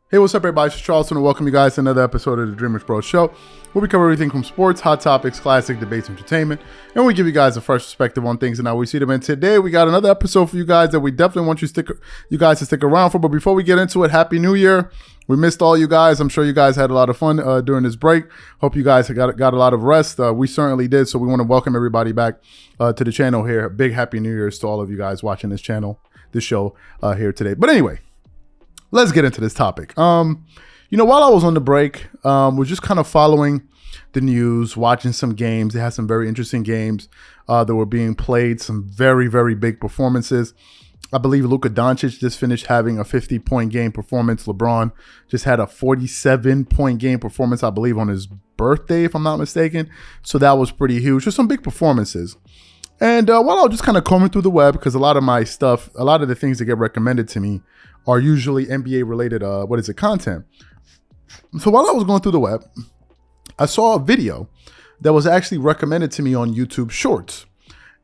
Hey, what's up, everybody? It's Charleston, and welcome you guys to another episode of the Dreamerspro Show, where we cover everything from sports, hot topics, classic debates, entertainment, and we give you guys a fresh perspective on things and how we see them. And today, we got another episode for you guys that we definitely want you guys to stick around for. But before we get into it, Happy New Year! We missed all you guys. I'm sure you guys had a lot of fun during this break. Hope you guys got a lot of rest. We certainly did. So we want to welcome everybody back to the channel here. Big Happy New Year's to all of you guys watching this show here today. But anyway, let's get into this topic. While I was on the break, was just kind of following the news, watching some games. They had some very interesting games that were being played, some very, very big performances. I believe Luka Doncic just finished having a 50-point game performance. LeBron just had a 47-point game performance, I believe, on his birthday, if I'm not mistaken. So that was pretty huge. Just some big performances. And while I was just kind of combing through the web, because a lot of my stuff, a lot of the things that get recommended to me are usually NBA-related, content. So while I was going through the web, I saw a video that was actually recommended to me on YouTube Shorts.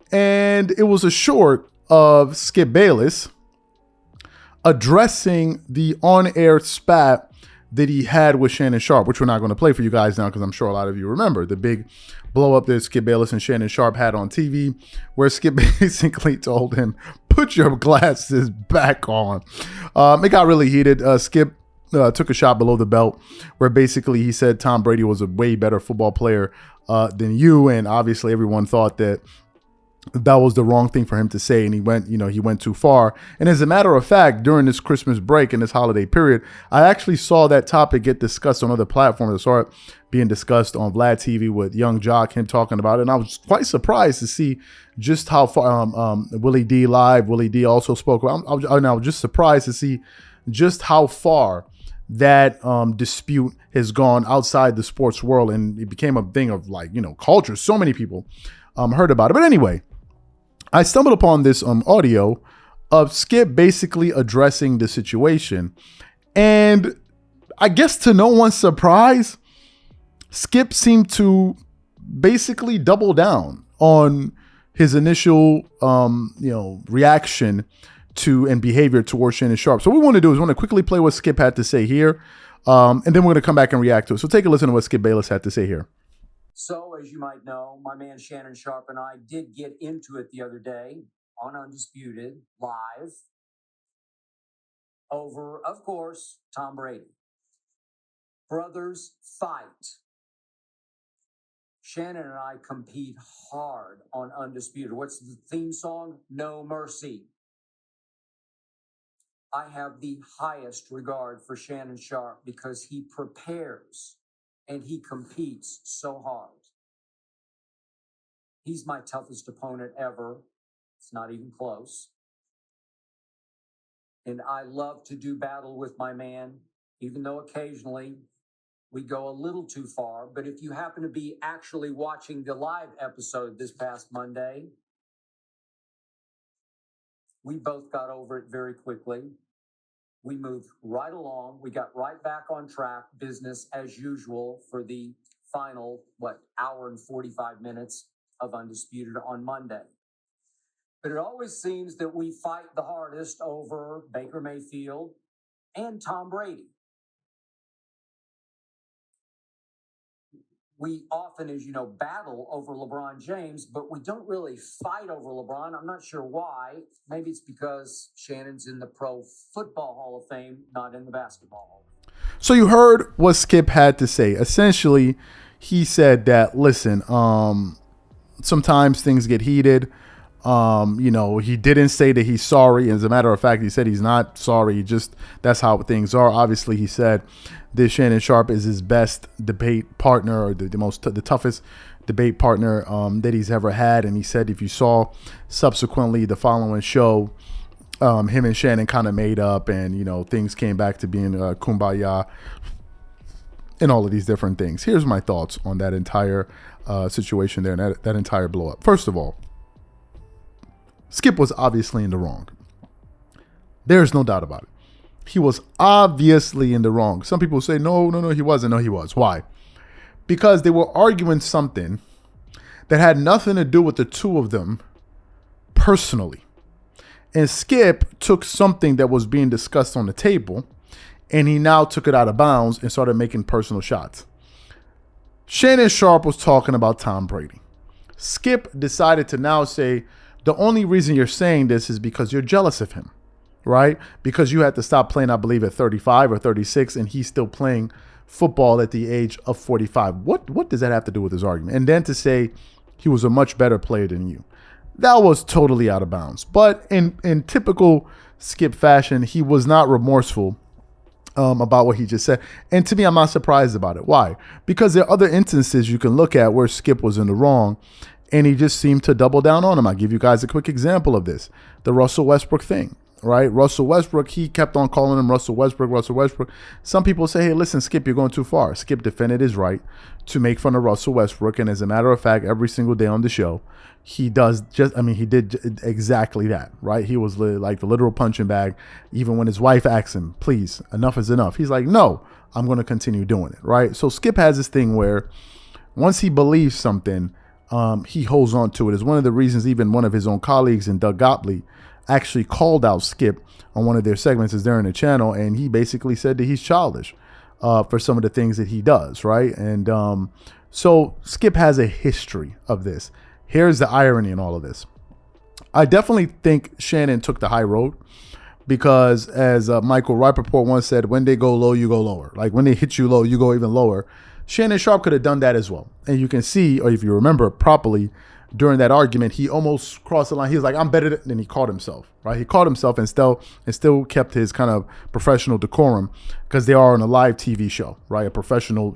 And it was a short of Skip Bayless addressing the on-air spat that he had with Shannon Sharpe, which we're not going to play for you guys now because I'm sure a lot of you remember the big blow up that Skip Bayless and Shannon Sharpe had on TV, where Skip basically told him, "Put your glasses back on." It got really heated. Skip took a shot below the belt where basically he said Tom Brady was a way better football player than you, and obviously everyone thought that was the wrong thing for him to say, and he went too far. And as a matter of fact, during this Christmas break and this holiday period, I actually saw that topic get discussed on other platforms. I saw it being discussed on Vlad TV with Young Jock, him talking about it, and I was quite surprised to see just how far Willie D also spoke. I was just surprised to see just how far that dispute has gone outside the sports world, and it became a thing of culture. So many people heard about it. But anyway, I stumbled upon this audio of Skip basically addressing the situation. And I guess to no one's surprise, Skip seemed to basically double down on his initial reaction to and behavior towards Shannon Sharpe. So what we want to do is we want to quickly play what Skip had to say here, and then we're going to come back and react to it. So take a listen to what Skip Bayless had to say here. So, as you might know, my man Shannon Sharpe and I did get into it the other day on Undisputed Live over, of course, Tom Brady. Brothers fight. Shannon and I compete hard on Undisputed. What's the theme song? No Mercy. I have the highest regard for Shannon Sharpe because he prepares and he competes so hard. He's my toughest opponent ever. It's not even close. And I love to do battle with my man, even though occasionally we go a little too far. But if you happen to be actually watching the live episode this past Monday, we both got over it very quickly. We moved right along. We got right back on track, business as usual for the final, hour and 45 minutes of Undisputed on Monday. But it always seems that we fight the hardest over Baker Mayfield and Tom Brady. We often, as you know, battle over LeBron James, but we don't really fight over LeBron. I'm not sure why. Maybe it's because Shannon's in the Pro Football Hall of Fame, not in the Basketball Hall of Fame. So you heard what Skip had to say. Essentially, he said that, listen, sometimes things get heated. He didn't say that he's sorry. As a matter of fact, he said he's not sorry. That's how things are. Obviously, he said this Shannon Sharpe is his best debate partner, or the toughest debate partner that he's ever had. And he said if you saw subsequently the following show, him and Shannon kind of made up, and things came back to being kumbaya and all of these different things. Here's my thoughts on that entire situation there, and that entire blow up. First of all, Skip was obviously in the wrong. There's no doubt about it. He was obviously in the wrong. Some people say, no, he wasn't. No, he was. Why? Because they were arguing something that had nothing to do with the two of them personally. And Skip took something that was being discussed on the table and he now took it out of bounds and started making personal shots. Shannon Sharpe was talking about Tom Brady. Skip decided to now say, the only reason you're saying this is because you're jealous of him, right? Because you had to stop playing, I believe, at 35 or 36, and he's still playing football at the age of 45. What does that have to do with his argument? And then to say he was a much better player than you. That was totally out of bounds. But in typical Skip fashion, he was not remorseful about what he just said. And to me, I'm not surprised about it. Why? Because there are other instances you can look at where Skip was in the wrong, and he just seemed to double down on him. I'll give you guys a quick example of this. The Russell Westbrook thing, right? Russell Westbrook, he kept on calling him Russell Westbrook. Some people say, hey, listen, Skip, you're going too far. Skip defended his right to make fun of Russell Westbrook. And as a matter of fact, every single day on the show, he did exactly that, right? He was like the literal punching bag. Even when his wife asked him, please, enough is enough. He's like, no, I'm going to continue doing it, right? So Skip has this thing where once he believes something, he holds on to it. It's one of the reasons even one of his own colleagues in Doug Gottlieb actually called out Skip on one of their segments as they're in the channel, and he basically said that he's childish for some of the things that he does, right? And so Skip has a history of this. Here's the irony in all of this. I definitely think Shannon took the high road because, as Michael Rapaport once said, when they go low, you go lower. Like when they hit you low, you go even lower. Shannon Sharpe could have done that as well. And you can see, or if you remember properly, during that argument, he almost crossed the line. He was like, I'm better than he caught himself, right? He caught himself and still kept his kind of professional decorum because they are on a live TV show, right? A professional,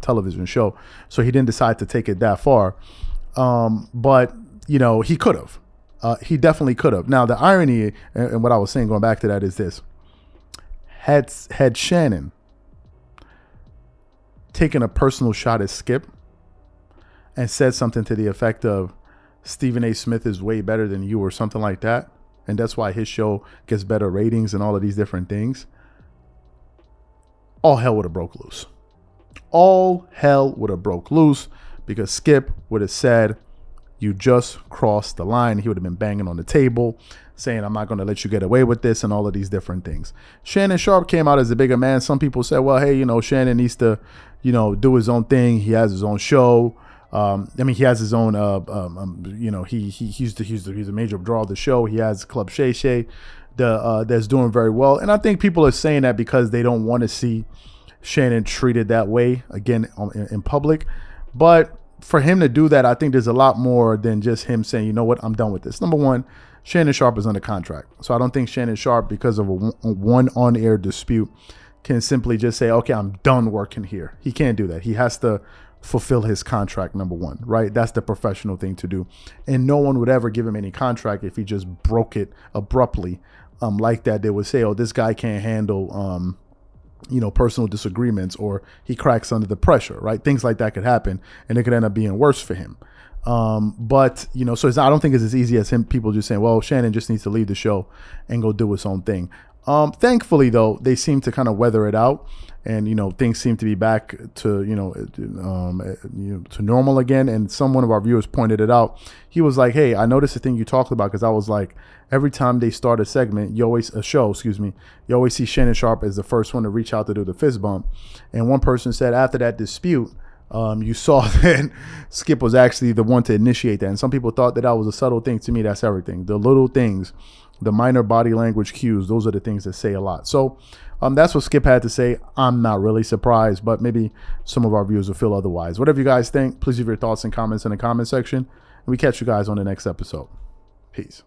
television show. So he didn't decide to take it that far. But, he could have. He definitely could have. Now, the irony and what I was saying, going back to that, is this. Had Shannon taken a personal shot at Skip and said something to the effect of Stephen A. Smith is way better than you or something like that, and that's why his show gets better ratings and all of these different things, all hell would have broke loose. All hell would have broke loose because Skip would have said, you just crossed the line. He would have been banging on the table saying, I'm not going to let you get away with this and all of these different things. Shannon Sharpe came out as a bigger man. Some people said, well, hey, Shannon needs to, do his own thing. He has his own show. He has his own, he's a major draw of the show. He has Club Shay Shay that's doing very well. And I think people are saying that because they don't want to see Shannon treated that way again in public. But for him to do that, I think there's a lot more than just him saying, you know what, I'm done with this. Number one, Shannon Sharpe is under contract. So I don't think Shannon Sharpe, because of one on-air dispute, can simply just say, okay, I'm done working here. He can't do that. He has to fulfill his contract, number one, right? That's the professional thing to do. And no one would ever give him any contract if he just broke it abruptly like that. They would say, oh, this guy can't handle personal disagreements, or he cracks under the pressure, right? Things like that could happen, and it could end up being worse for him. But I don't think it's as easy as people just saying, well, Shannon just needs to leave the show and go do his own thing. Thankfully, though, they seem to kind of weather it out, and things seem to be back to to normal again. And one of our viewers pointed it out. He was like, "Hey, I noticed the thing you talked about," because I was like, every time they start a segment, you always see Shannon Sharpe as the first one to reach out to do the fist bump. And one person said after that dispute, you saw that Skip was actually the one to initiate that. And some people thought that was a subtle thing. To me, that's everything. The little things, the minor body language cues, those are the things that say a lot. So that's what Skip had to say. I'm not really surprised, but maybe some of our viewers will feel otherwise. Whatever you guys think, please leave your thoughts and comments in the comment section. And we catch you guys on the next episode. Peace.